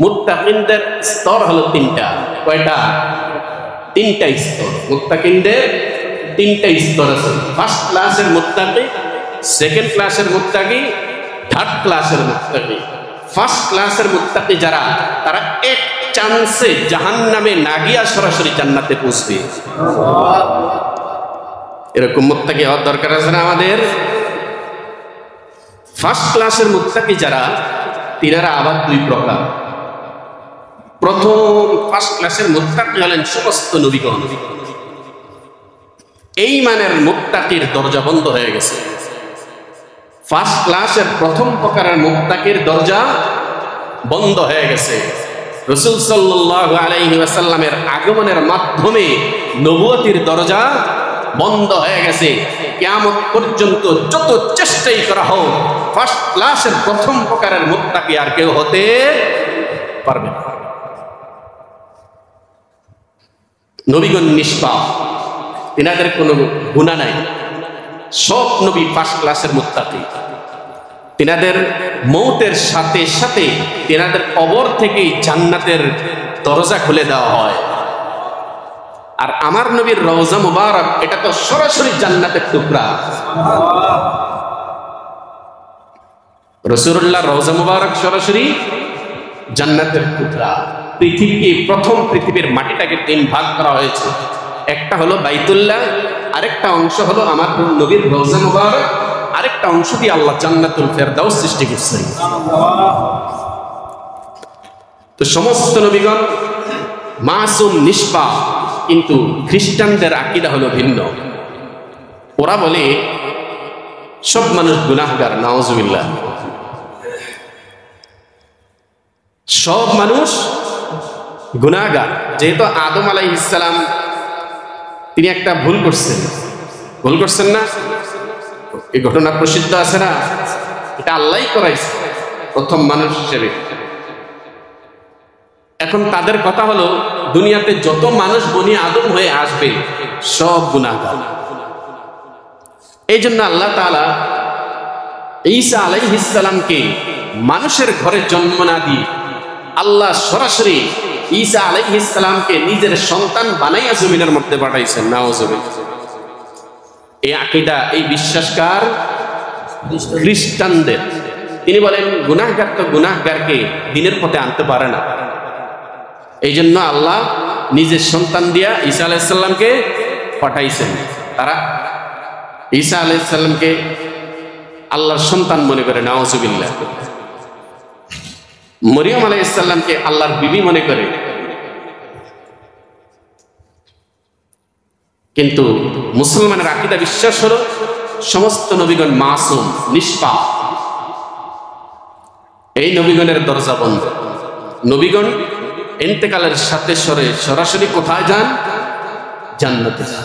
মুত্তাকিনদের স্তর হলো তিনটা। কয়টা? তিনটা স্তর। মুত্তাকিনদের তিনটা স্তর আছে। ফার্স্ট ক্লাসের মুত্তাকি, সেকেন্ড ক্লাসের মুত্তাকি, থার্ড ক্লাসের মুত্তাকি। ফার্স্ট ক্লাসের মুত্তাকি যারা, তারা এক চান্সে জাহান্নামে না গিয়া সরাসরি জান্নাতে পৌঁছবে। এরকম মুত্তাকি হওয়ার দরকার আছে না আমাদের? ফার্স্ট ক্লাসের মুত্তাকি যারা, তিনারা আবার দুই প্রকার। প্রথম ফার্স্ট ক্লাসের মুত্তাকি হলেন সমস্ত নবীগণ। এই মানের মুত্তাকির দরজা বন্ধ হয়ে গেছে। ফার্স্ট ক্লাসের প্রথম প্রকারের মুত্তাকির দরজা বন্ধ হয়ে গেছে। রাসূল সাল্লাল্লাহু আলাইহি ওয়াসাল্লামের আগমনের মাধ্যমে নবুয়তির দরজা বন্ধ হয়ে গেছে। কিয়ামত পর্যন্ত যত চেষ্টাই করা হোক, ফার্স্ট ক্লাসের প্রথম প্রকারের মুত্তাকি আর কেউ হতে পারবে না। নবীগণ নিষ্পাপ, তিনাদের কোনো গুনাহ নাই। সব নবী ফার্স্ট ক্লাসের মুত্তাকি। তিনাদের মৌতের সাথে সাথে তিনাদের কবর থেকেই জান্নাতের দরজা খুলে দেওয়া হয়। আর আমার নবীর রওজা মুবারক, এটা তো সরাসরি জান্নাতের টুকরা। রাসূলুল্লাহর রওজা মুবারক সরাসরি জান্নাতের টুকরা। পৃথিবীকে প্রথম পৃথিবীর মাটিটাকে তিন ভাগ করা হয়েছে। একটা হলো বাইতুল্লাহ, আরেকটা অংশ হলো আমার নবীর রওজা মুবারক, আরেকটা অংশ দিয়ে আল্লাহ জান্নাতুল ফেরদাউস সৃষ্টি করছেন। তো সমস্ত নবীগণ মাসুম, নিষ্পাপ। কিন্তু খ্রিস্টানদের আকীদা হলো ভিন্ন। ওরা বলে সব মানুষ গুনাহগার, নাউজুবিল্লাহ। সব মানুষ গুনাহগার। যেহেতু আদম আলাইহিস সালাম তিনি একটা ভুল করছেন না? এই ঘটনা প্রসিদ্ধ আছে না? এটা আল্লাহই করাইছে প্রথম মানুষ হিসেবে। এখন তাদের কথা হলো, দুনিয়াতে যত মানুষ বনি আদম হয়ে আসবে সব গুনাহগার। এই জন্য আল্লাহ তাআলা ঈসা আলাইহিস সালামকে মানুষের ঘরে জন্ম না দিয়ে আল্লাহ সরাসরি ঈসা আলাইহিস সালামকে নিজের সন্তান বানাইয়া জমিনের মধ্যে পাঠাইছেন। নাউজুবিল্লাহ। এই আকীদা, এই বিশ্বাসকার খ্রিস্টানদের। তিনি বলেন গুনাহগার তো গুনাহগারকে দিনের পথে আনতে পারে না। এই জন্য আল্লাহ নিজের সন্তান দিয়া ঈসা আলাইহিস সালামকে পাঠাইছেন। তারা ঈসা আলাইহিস সালামকে আল্লাহর সন্তান মনে করে। নাউজুবিল্লাহ। মরিয়ম আলাইহিস সালামকে আল্লাহর বিবি মনে করে। কিন্তু মুসলমানের আকীদা বিশ্বাস হলো সমস্ত নবীগণ মাসুম, নিষ্পাপ। এই নবীগণের দরজা বন্ধ। নবীগণ ইন্তেকালের সাথে সরাসরি কোথায় যান? জান্নাতে যান।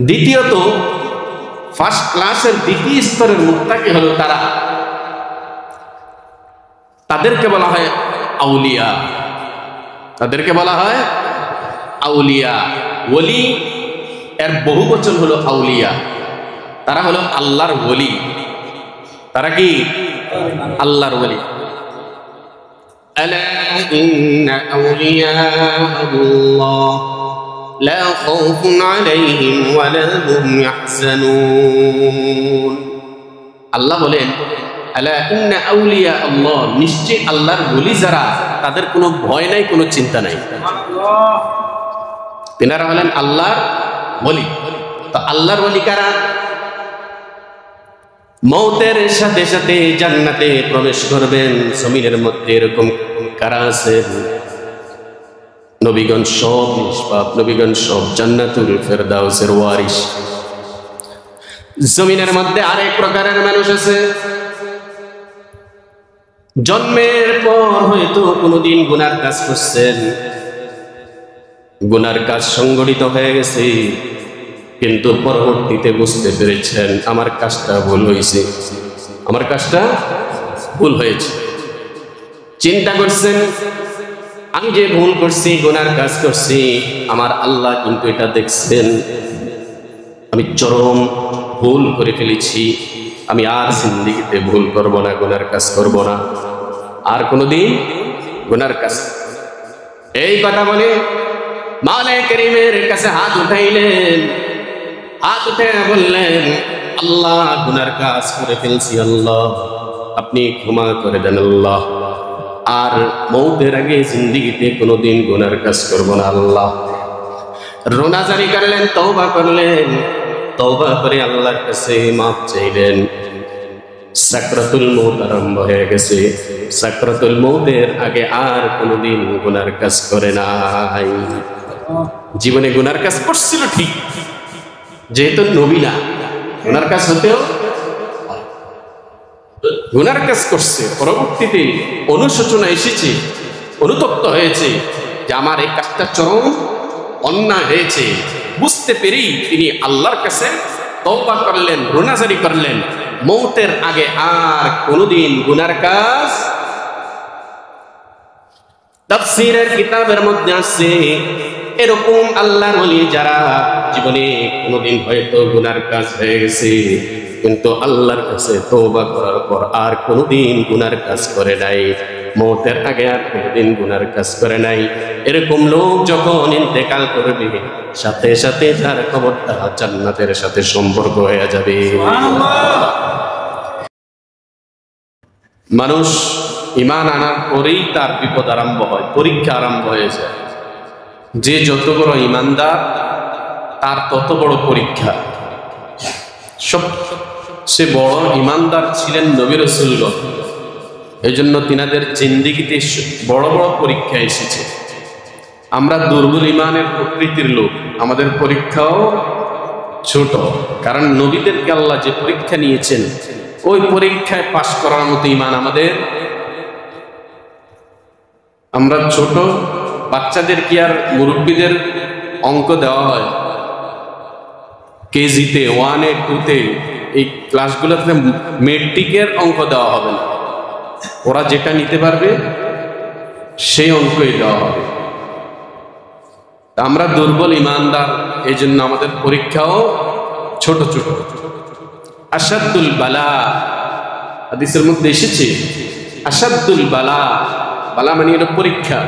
দ্বিতীয়ত, ফার্স্ট ক্লাসের দ্বিতীয় স্তরের মুত্তাকি হলো তারা, তাদেরকে বলা হয় আউলিয়া। তাদেরকে বলা হয় আউলিয়া। ওলি এর বহু বচন হলো আউলিয়া। তারা হলো আল্লাহর ওলি। তারা কি? আল্লাহর ওলি। আলা ইন্না আউলিয়া আল্লাহ লা খাউফুন আলাইহিম ওয়া লা হুম ইয়াহজানুন। আল্লাহ বলেন, আলা ইন্না আউলিয়া আল্লাহ, নিশ্চয় আল্লাহর ওলি যারা, তাদের কোনো ভয় নাই, কোনো চিন্তা নাই। তিনারা হলেন আল্লাহর ওলি। তো আল্লাহর ওলি কারা? মৌতের সাথে সাথে জান্নাতে প্রবেশ করবেন। জমিনের মধ্যে এরকম কারা আছেন? নবীগণ সব নিষ্পাপ, নবীগণ সব জান্নাতুল ফেরদাউসের ওয়ারিস। জমিনের মধ্যে আরেক প্রকারের মানুষ আছে, জন্মের পর হয়তো কোনোদিন গুনার কাজ করছেন, গুনার কাজ সংগঠিত হয়ে গেছে, কিন্তু পরবর্তীতে বুঝতে পেরেছেন আমার কাজটা ভুল হয়েছে, আমার কাজটা ভুল হয়েছে। চিন্তা করছেন আমি যে ভুল করছি, গুনার কাজ করছি, আমার আল্লাহ কিন্তু এটা দেখছেন, আমি চরম ভুল করে ফেলেছি, আমি আর জিন্দেগিতে ভুল করব না, গুনার কাজ করব না, আর কোনোদিন গুনার কাজ। এই কথা বলে মাওলা কারীমের কাছে হাত উঠাইলেন, হাত উঠে বললেন, আল্লাহ গুনার কাজ করে ফেলছি, আল্লাহ আপনি ক্ষমা করে দেন আল্লাহ, আর মৌতের আগে জিন্দেগিতে কোনোদিন গুনার কাজ করব না আল্লাহ। রোনা জারি করলেন, তওবা করলেন, তওবা করে আল্লাহর কাছে মাফ চাইলেন। সাকরাতুল মউত আরম্ভ হয়ে গেছে। সাকরাতুল মউতের আগে আর কোনোদিন গুনার কাজ করে নাই। জীবনে গুনার কাজ করছিল ঠিক, যেহেতু নবী না, গুনার কাজ হতেও গুনার কাজ করছে। পরবর্তীতে অনুশোচনা এসেছে, অনুতপ্ত হয়েছে যে আমার এই কাজটা চরম অন্যায় হয়েছে। বুঝতে পেরেই তিনি আল্লাহর কাছে তওবা করলেন, রোনাজারি করলেন, মৌতের আগে আর কোনোদিন গুনার কাজ। তাফসীরের কিতাবের মধ্যে আছে এরকম আল্লাহর ওলি যারা জীবনে কোনোদিন হয়তো গুনার কাজ হয়ে গেছে, কিন্তু আল্লাহর কাছে তওবা করার পর আর কোনোদিন গুনার কাজ করে নাই, মৌতের আগে আর কোনোদিন গুনার কাজ করে নাই, এরকম লোক যখন ইন্তেকাল করবে সাথে সাথে তার কবরটা জান্নাতের সাথে সম্পর্ক হয়ে যাবে। মানুষ ঈমান আনার পরেই তার বিপদ আরম্ভ হয়, পরীক্ষা আরম্ভ হয়ে যায়। যে যত বড় ঈমানদার তার তত বড় পরীক্ষা। সবচেয়ে বড় ঈমানদার ছিলেন নবী রাসূলগণ, এই জন্য তিনাদের জিন্দেগিতে বড় বড় পরীক্ষা এসেছে। আমরা দুর্বল ঈমানের প্রকৃতির লোক, আমাদের পরীক্ষাও ছোট, কারণ নবীদেরকে আল্লাহ যে পরীক্ষা নিয়েছেন ওই পরীক্ষায় পাশ করার মতো ঈমান আমাদের। আমরা ছোট বাচ্চাদের কি আর মুরব্বীদের অঙ্ক দেওয়া হয়? কেজিতে, 1-এ, 2-তে, এই ক্লাসগুলোতে মেট্রিকের অঙ্ক দেওয়া হবে না। ওরা যেটা নিতে পারবে সেই অঙ্কই দেওয়া হবে। আমরা দুর্বল ঈমানদার, এই জন্য আমাদের পরীক্ষাও ছোট ছোট। আসাদুল বালা, হাদিসের মধ্যে এসেছে আসাদুল বালা, বালা মানে এটা পরীক্ষা,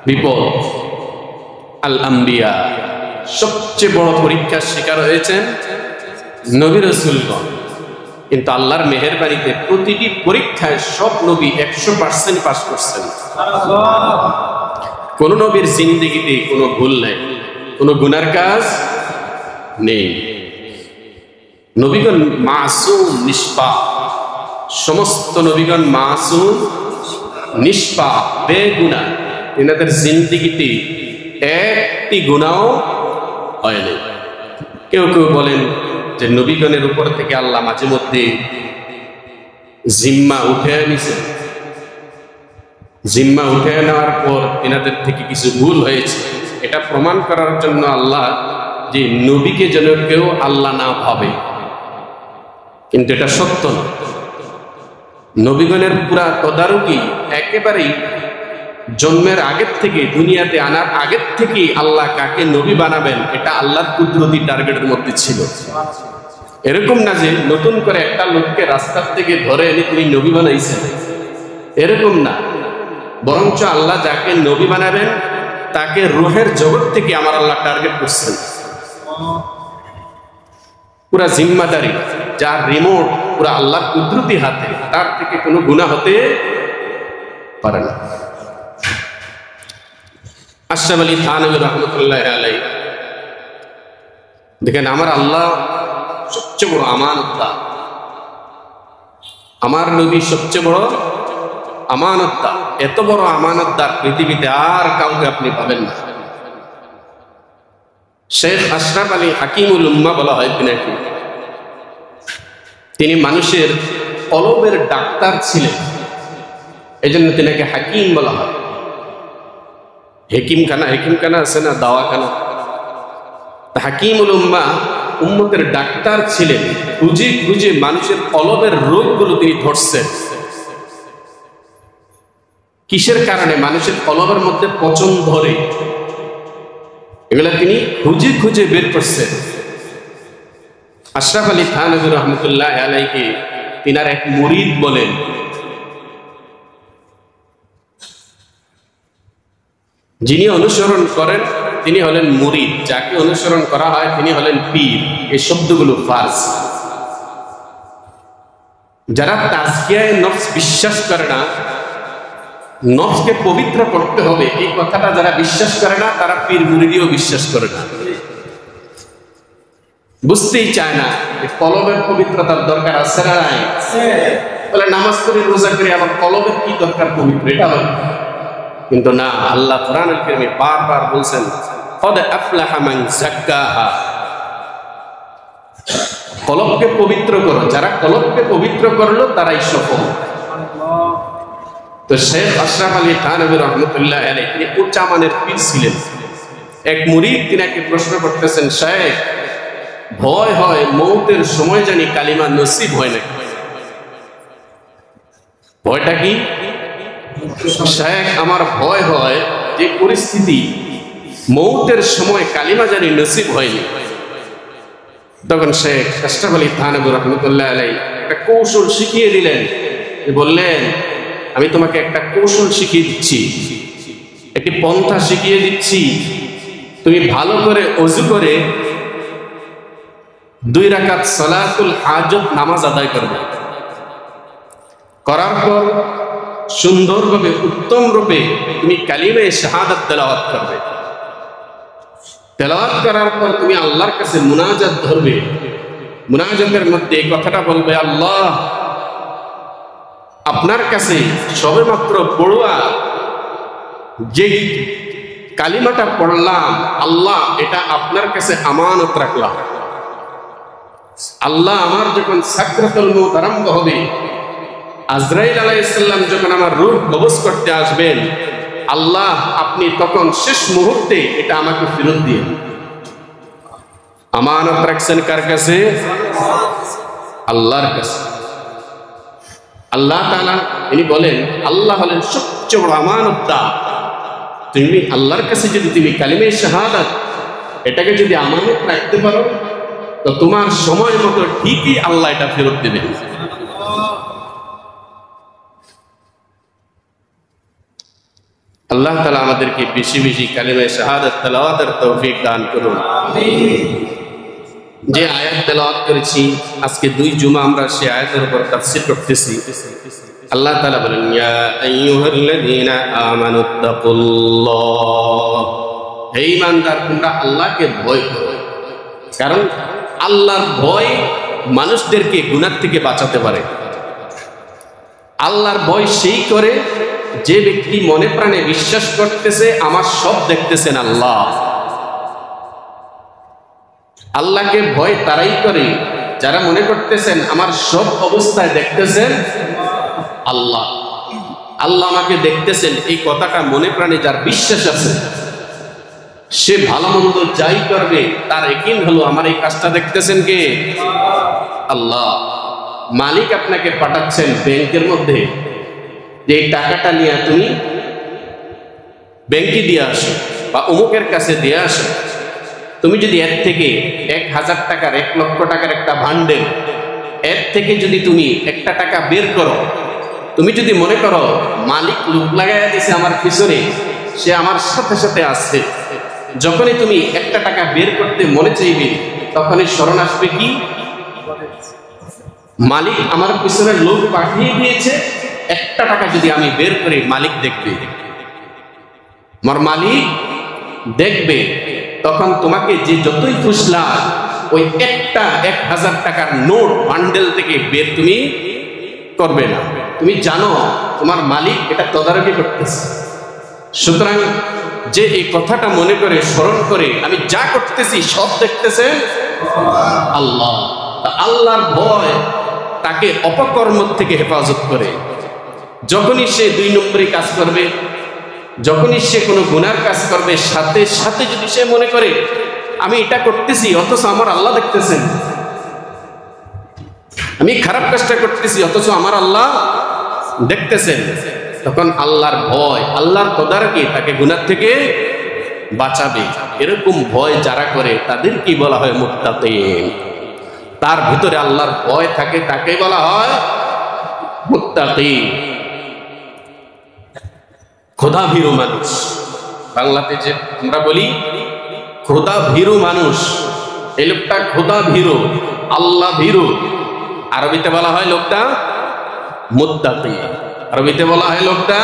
বিপদ। আল আম্বিয়া, সবচেয়ে বড় পরীক্ষার শিকার হয়েছেন নবী রাসূলগণ, কিন্তু আল্লাহর মেহেরবানিতে প্রতিটি পরীক্ষায় সব নবী 100% পাস করছেন। কোন নবীর জিন্দেগিতে কোনো ভুল নেই, কোনো গুনার কাজ নেই। নবীগণ মাসুম, নিষ্পাপ, সমস্ত নবীগণ মাসুম, নিষ্পাপ, বেগুনাহ। এনাদের জিন্দেগিতে একটি গুনাহ হয়নি। কেউ কেউ বলেন যে নবীগণের উপর থেকে আল্লাহ মাঝে মধ্যে জিম্মা উঠে নিছেন, জিম্মা উঠে নেওয়ার পর এনাদের থেকে কিছু ভুল হয়েছে, এটা প্রমাণ করার জন্য আল্লাহ যে নবীকে যেন কেউ আল্লাহ না ভাবে, কিন্তু এটা সত্য না। নবীগণের পুরা তদারকি একেবারেই জন্মের আগের থেকে, দুনিয়াতে আনার আগের থেকে আল্লাহ কাকে নবী বানাবেন এটা আল্লাহর কুদরতি টার্গেটের মধ্যে ছিল। এরকম না যে নতুন করে একটা লোককে রাস্তার থেকে ধরে এনে তিনি নবী বানাইছেন, এরকম না। বরঞ্চ আল্লাহ যাকে নবী বানাবেন তাকে রূহের জগৎ থেকে আমার আল্লাহ টার্গেট করছেন। পুরা জিম্মাদারি, যার রিমোট পুরা আল্লাহর কুদরতি হাতে, তার থেকে কোনো গুনাহ হতে পারে না। আশরাফ আলী থানভী রহমতুল্লাহ আলাইহি দেখেন, আমার আল্লাহ সবচেয়ে বড় আমানতদার, আমার নবী সবচেয়ে বড় আমানতদার। এত বড় আমানতদার পৃথিবীতে আর কাউকে আপনি পাবেন না। শেখ আশরাফ আলী হাকিমুল উম্মাহ বলা হয় তিনাকে। তিনি মানুষের কলবের ডাক্তার ছিলেন, এই জন্য তিনাকে হাকিম বলা হয়। হেকিমখানা আছে না, দাওয়াখানা। হাকিমুল উম্মাহ উম্মতের ডাক্তার ছিলেন। খুঁজে খুঁজে মানুষের কলবের রোগগুলো তিনি ধরছেন। কিসের কারণে মানুষের কলবের মধ্যে পচন ধরে, এগুলা তিনি খুঁজে খুঁজে বের করছেন। আশরাফ আলী থানভী রহমতুল্লাহ আলাইহি তিনার এক মুরিদ বলেন, যিনি অনুসরণ করেন তিনি হলেন মুরিদ, যাকে অনুসরণ করা হয় তিনি হলেন পীর। এই শব্দগুলো ফার্সি। যারা তাজকিয়ায়ে নফস বিশ্বাস করে না, নফসকে পবিত্র করতে হবে এই কথাটা যারা বিশ্বাস করে না, তারা পীর মুরিদিও বিশ্বাস করে না, বুঝতেই চায় না কলবের পবিত্রতার দরকার আছে না নাই। বলে নামাজ করি, রোজা করি, আবার কলবের কি দরকার পবিত্র, এটা হবে। কিন্তু না, আল্লাহ কোরআনুল কারীমে বারবার বলছেন কদ আফলাহা মান যাক্কাহা, কলবকে পবিত্র করো। যারা কলবকে পবিত্র করলো তারাই সফল। তো শেখ আশরাফ আলী থানভী রহমতুল্লাহ আলাইহি তিনি উচ্চ মানের পীর ছিলেন। এক মুরিদ তিনাকে প্রশ্ন করতেছেন, শেখ ভয় হয় মৌতের সময় জানি কালিমা নসিব হয় না, ভয়টা কি? শেখ আমার ভয় হয় যে পরিস্থিতি মৌতের সময় কালিমা জানি নসিব হয়নি। তখন শেখ আশরাফ আলী থানভী রহমতুল্লাহ আলাইহি একটা কৌশল শিখিয়ে দিলেন। বললেন আমি তোমাকে একটা কৌশল শিখিয়ে দিচ্ছি, একটি পন্থা শিখিয়ে দিচ্ছি। তুমি ভালো করে ওযু করে 2 রাকাত সালাতুল হাজত নামাজ আদায় করবে। করার পর সুন্দরভাবে উত্তম রূপে তুমি কালিমে শাহাদাত তেলাওয়াত করবে। তেলাওয়াত করার পর তুমি আল্লাহর কাছে মুনাজাত ধরবে। মুনাজাতের মধ্যে এই কথাটা বলবে, আল্লাহ আপনার কাছে সবেমাত্র পড়ুয়া যে কালিমাটা পড়লাম, আল্লাহ এটা আপনার কাছে আমানত রাখলাম। আল্লাহ আমার যখন সাকরাতুল মউত আরম্ভ হবে, আজরাইল আলাইহিস সালাম যখন আমার রূহ কবজ করতে আসবেন, আল্লাহ আপনি তখন শেষ মুহূর্তে এটা আমাকে ফেরত দিন। আমানত রাখছেন কার কাছে? আল্লাহর কাছে। আল্লাহ তাআলা তিনি বলেন, আল্লাহ হলেন সবচেয়ে বড় আমানতদার। তুমি আল্লাহর কাছে যদি তুমি কালিমে শাহাদাত এটাকে যদি আমানত রাখতে পারো, তো তোমার সময় মতো ঠিকই আল্লাহ এটা ফেরত দেবেন। আল্লাহ তাআলা আমাদেরকে বেশি বেশি কালিমে শাহাদাত তেলাওয়াতের তৌফিক দান করুন। যে আয়াত তেলাওয়াত করেছি আজকে 2 জুমা আমরা সেই আয়াতের উপর তাফসীর করতেছি। আল্লাহ তাআলা বলেন, ইয়া আইয়ুহাল্লাযীনা আমানুত্তাকুল্লাহ, হে ঈমানদার তোমরা আল্লাহকে ভয় করো। কারণ আল্লাহর ভয় মানুষদেরকে গুনাহ থেকে বাঁচাতে পারে। আল্লাহর ভয় সেই করে যে ব্যক্তি মনে প্রাণে বিশ্বাস করতেছে আমার সব দেখতেছেন আল্লাহ। আল্লাহকে ভয় তারাই করে যারা মনে করতেছেন আমার সব অবস্থায় দেখতেছেন আল্লাহ। আল্লাহ আমাকে দেখতেছেন এই কথাটা মনে প্রাণে যার বিশ্বাস আছে, সে ভালো মন্দ যাই করবে তার ইয়াকিন হলো আমার এই কাজটা দেখতেছেন কে? আল্লাহ। মালিক আপনাকে পাঠাচ্ছেন ব্যাংকের মধ্যে যে এই টাকাটা নিয়ে তুমি ব্যাংকে দিয়ে আসো বা অমুকের কাছে দিয়ে আসো। তুমি যদি এর থেকে 1000 টাকার 1 লক্ষ টাকার একটা ভান্ডেল, এর থেকে যদি তুমি একটা টাকা বের করো, তুমি যদি মনে করো মালিক লোক লাগাইয়া দিছে আমার পিছনে, সে আমার সাথে সাথে আসছে, যখনই তুমি একটা টাকা বের করতে মনে চাইবে তখনই স্মরণ আসবে কি মালিক আমার পিছনে লোক পাঠিয়ে দিয়েছে, একটা টাকা যদি আমি বের করি মালিক দেখবে, আমার মালিক দেখবে। তখন তোমাকে যে যতই ফুসলা ওই একটা 1000 টাকার নোট বান্ডেল থেকে বের তুমি করবে না। তুমি জানো তোমার মালিক এটা তদারকি করতেছে। সুতরাং যে এই কথাটা মনে করে স্মরণ করে আমি যা করতেছি সব দেখতেছে আল্লাহ, আল্লাহর ভয় তাকে অপকর্ম থেকে হেফাজত করে। যখনই সে 2 নম্বরী কাজ করবে, যখনই সে কোনো গুনার কাজ করবে, সাথে সাথে যদি সে মনে করে আমি এটা করতেছি অথচ আমার আল্লাহ দেখতেছেন, আমি খারাপ কাজটা করতেছি অথচ আমার আল্লাহ দেখতেছেন, তখন আল্লাহর ভয়, আল্লাহর তদারকি তাকে গুনাহ থেকে বাঁচাবে। এরকম ভয় যারা করে তাদের কি বলা হয়? মুত্তাকিন। তার ভিতরে আল্লাহর ভয় থাকে তাকে বলা হয় মুত্তাকিন, খোদাভীরু মানুষ। বাংলাতে যে আমরা বলি খোদা ভীরু মানুষ, এই লোকটা খোদা ভীরু, আল্লাহ ভীরু। আরবিতে বলা হয় লোকটা মুত্তাকি, আরবিতে বলা হয় লোকটা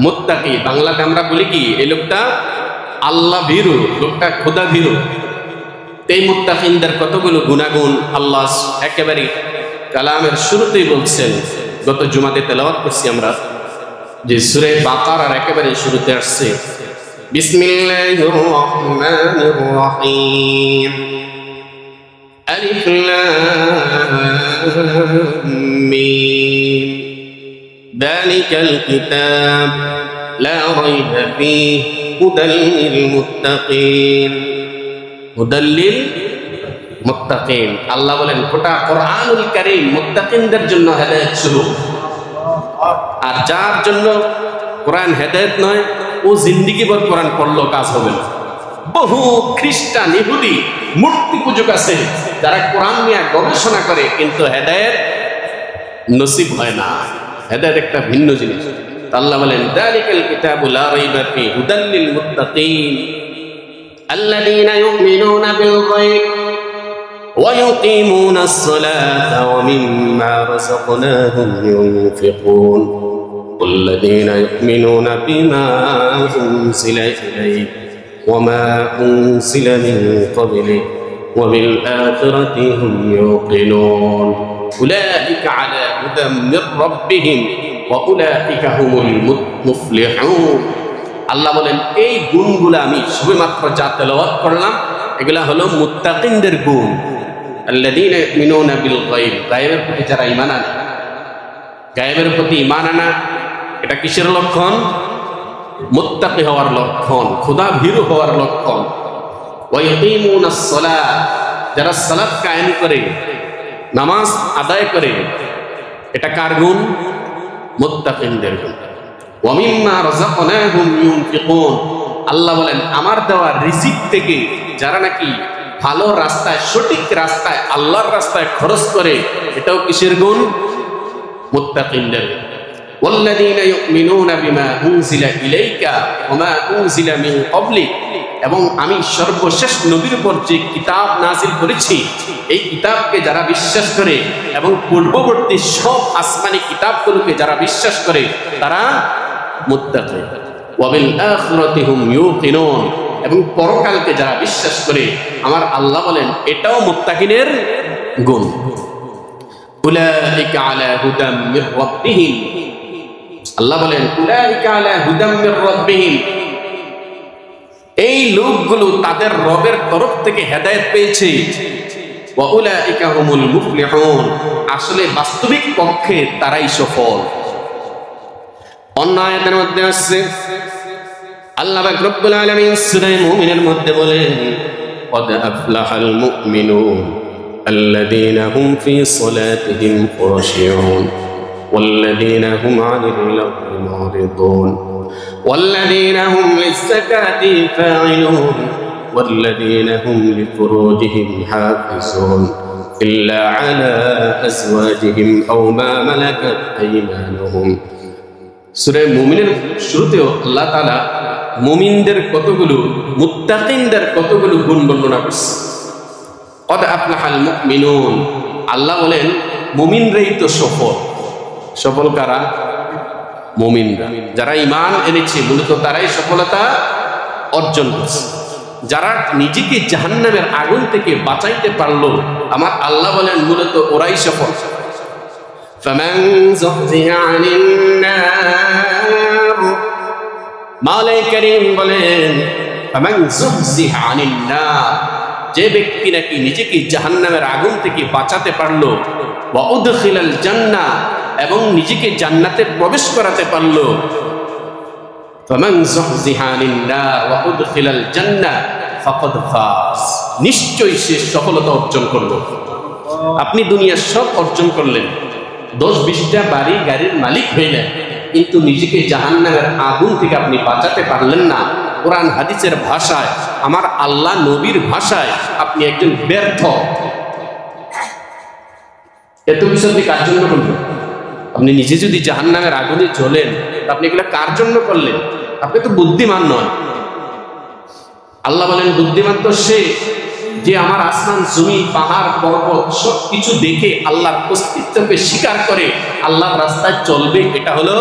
মুত্তাকি। বাংলাতে আমরা বলি কি এই লোকটা আল্লাহ ভীরু, লোকটা খোদা ভীরু। এই মুত্তাকিনদের কতগুলো গুণাগুণ আল্লাহ একেবারে কালামের শুরুতেই বলছেন। গত জুমাতে তেলাওয়াত করছি আমরা যে সূরা বাকারার একেবারে শুরুতে আসছে বিসমিল্লাহির রহমানির রহিম আলিফ লাম মিম যালিকাল কিতাব লা রাইবা ফীহি হুদাল লিল মুত্তাকিন। হুদাল লিল মুত্তাকিন, আল্লাহ বলেন গোটা কোরআনুল কারীম মুত্তাকিনদের জন্য হেদায়েত স্বরূপ। আর যার জন্য কোরআন হেদায়েত নয়, ও জিন্দেগি ভর কোরআন পড়লেও কাজ হবে না। বহু খ্রিস্টান ইহুদি মূর্তি পূজক আছে যারা কোরআন নিয়ে গবেষণা করে কিন্তু হেদায়েত নসিব হয় না। হেদায়েত একটা ভিন্ন জিনিস। আল্লাহ বলেন যালিকাল কিতাবু লা রাইবা ফীহি হুদাল লিল মুত্তাকিন আল্লাযীনা ইউমিনুনা বিল গায়ব ওয়া ইউকিমুনাস সালাতা ওয়া মিম্মা রাযাকনাহুম ইউনফিকুন والذين يؤمنون بما أنزل إليك وما أنزل من قبلك وبالآخرة هم يوقنون أولئك على هدى من ربهم وأولئك هم المفلحون। আল্লাহ বলেন এই গুণগুলো আমি শুধুমাত্র যা তেলাওয়াত করলাম এগুলা হলো মুত্তাকিনদের গুণ। আল্লাযীনা ইউমিনুনা বিল গায়ব, গায়বের প্রতি যারা ঈমান আনে, গায়বের প্রতি ঈমান আনা এটা কিসের লক্ষণ? মুত্তাকি হওয়ার লক্ষণ, খোদা ভীরু হওয়ার লক্ষণ। ওয়া ইয়াকিমুনাস সালাত, যারা সালাত কায়েম করে, নামাজ আদায় করে, এটা কার গুণ? মুত্তাকিনদের গুণ। ওয়া মিম্মা রাযাকনাহুম ইউনফিকুন, আল্লাহ বলেন আমার দেওয়া রিজিক থেকে যারা নাকি ভালো রাস্তায়, সঠিক রাস্তায়, আল্লাহর রাস্তায় খরচ করে, এটাও কিসের গুণ? মুত্তাকিনদের। ওয়াল্লাযীনা ইউমিনুনা বিমা উনজিলা ইলাইকা ওয়া মা উনজিলা মিন ক্বাবলিক, এবং আমি সর্বশেষ নবীর উপর যে কিতাব নাযিল করেছি এই কিতাবকে যারা বিশ্বাস করে এবং পূর্ববর্তী সব আসমানি কিতাবগুলোকে যারা বিশ্বাস করে তারা মুত্তাকি। ওয়া বিল আখিরাতি হুম ইউকিনুন, এবং পরকালকে যারা বিশ্বাস করে আমার আল্লাহ বলেন এটাও মুত্তাকিনের গুণ। উলাইকা আলা হুদাম মির রাব্বিহিম, আল্লাহ বলেন উলাইকা আলা হুদাম মির রাব্বিহিম, এই লোকগুলো তাদের রবের তরফ থেকে হেদায়েত পেয়েছে। ওয়া উলাইকা হুমুল মুফলিহুন, আসলে বাস্তবিক পক্ষে তারাই সফল। অন্য আয়াতের মধ্যে আছে আল্লাহ পাক রব্বুল আলামিন সূরা মুমিনের মধ্যে বলেন قد أفلح المؤمنون الذين هم في صلاتهم خاشعون والذين هم عن اللغو معرضون والذين هم للزكاة فاعلون والذين هم لفروجهم حافظون إلا على أزواجهم أو ما ملكت أيمانهم। সূরা মুমিনের শুরুতেও আল্লাহ তাআলা মুমিনদের কতগুলো, মুত্তাকিনদের কতগুলো গুণ বর্ণনা করছে। কদ আফলাহাল মুমিনুন, আল্লাহ বলেন মুমিনরাই তো সফল। সফল কারা? মুমিনরা, যারা ঈমান এনেছে মূলত তারাই সফলতা অর্জন করছে। যারা নিজেকে জাহান্নামের আগুন থেকে বাঁচাইতে পারলো আমার আল্লাহ বলেন মূলত ওরাই সফল। ফামান যুহজিহা আনিন নার, মাওলাই কারীম বলেন ফামান যুহজিহা আনিন নার, যে ব্যক্তি নাকি নিজেকে জাহান্নামের আগুন থেকে বাঁচাতে পারলো, ওয়া উদখিলাল জান্নাহ, এবং নিজেকে জান্নাতে প্রবেশ করাতে পারলো, ফামান যুহজিহা আনিন নার ওয়া উদখিলাল জান্নাহ ফাকাদ ফাজ, নিশ্চয়ই সে সফলতা অর্জন করলো। আপনি দুনিয়ার সব অর্জন করলেন, 10-20টা বাড়ি গাড়ির মালিক হইলেন, কিন্তু নিজেকে জাহান্নামের আগুন থেকে আপনি বাঁচাতে পারলেন না। কোরআন হাদিসের ভাষায়, আমার আল্লাহ নবীর ভাষায় আপনি একজন ব্যর্থ। এত কিছু আপনি কার জন্য করলেন? আপনি নিজে যদি জাহান্নামের আগুনে জ্বলেন আপনি এগুলো কার জন্য করলেন? আপনি তো বুদ্ধিমান নয়। আল্লাহ বলেন বুদ্ধিমান তো সে যে আমার আসমান জমি পাহাড় পর্বত সবকিছু দেখে আল্লাহর অস্তিত্বকে স্বীকার করে আল্লাহর রাস্তায় চলবে, এটা হলো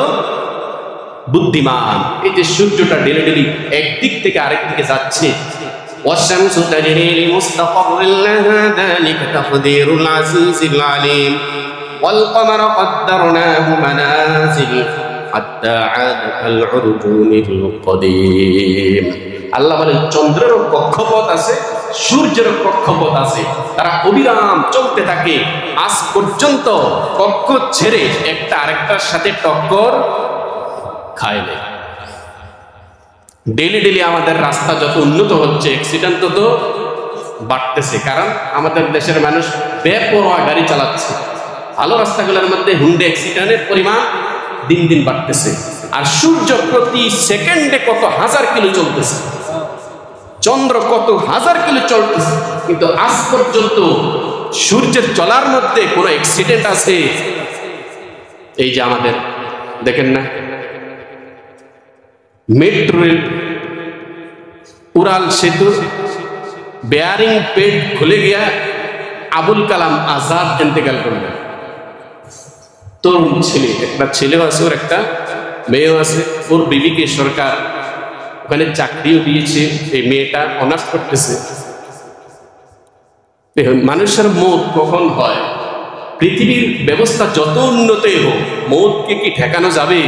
বুদ্ধিমান। এই যে সূর্যটা ডেলি ডেলি একদিক থেকে আরেক দিকে যাচ্ছে, والشمس تجري لمستقر لها ذلك تقدير العزيز العليم والقمر قدرناه منازل حتى عاد كالعرجون القديم। আল্লাহ বলেন চন্দ্রেরও কক্ষপথ আছে, সূর্যের কক্ষপথ আছে, তারা অবিরাম চলতে থাকে আজ পর্যন্ত কক্ষ ছেড়ে একটা আরেকটার সাথে টক্কর খায় না। ডেলি ডেলি আমাদের রাস্তা যত উন্নত হচ্ছে অ্যাক্সিডেন্ট তত বাড়তেছে, কারণ আমাদের দেশের মানুষ বেপরোয়া গাড়ি চালাচ্ছে। ভালো রাস্তাগুলোর মধ্যে হুন্ডে অ্যাক্সিডেন্টের পরিমাণ দিন দিন বাড়তেছে। আর সূর্য প্রতি সেকেন্ডে কত হাজার কিলো চলতেছে, চন্দ্র কত হাজার কিলো চলতেছে, কিন্তু আজ পর্যন্ত সূর্যের চলার মধ্যে কোনো অ্যাক্সিডেন্ট আছে? এই যে আমাদের দেখেন না মেট্রো রেল, উড়াল সেতু বেয়ারিং পেড খুলে গিয়া আবুল কালাম আজাদ ইন্তেকাল করলেন। তরুণ ছেলে, একটা ছেলেও আছে, ওর একটা মেয়েও আছে। ওর বিবিকে সরকার ওখানে চাকরিও দিয়েছে, এই মেয়েটা অনার্স করতেছে। মানুষের মৌত কখন হয়? পৃথিবীর ব্যবস্থা যত উন্নতই হোক, মৌতকে কি ঠেকানো যাবে?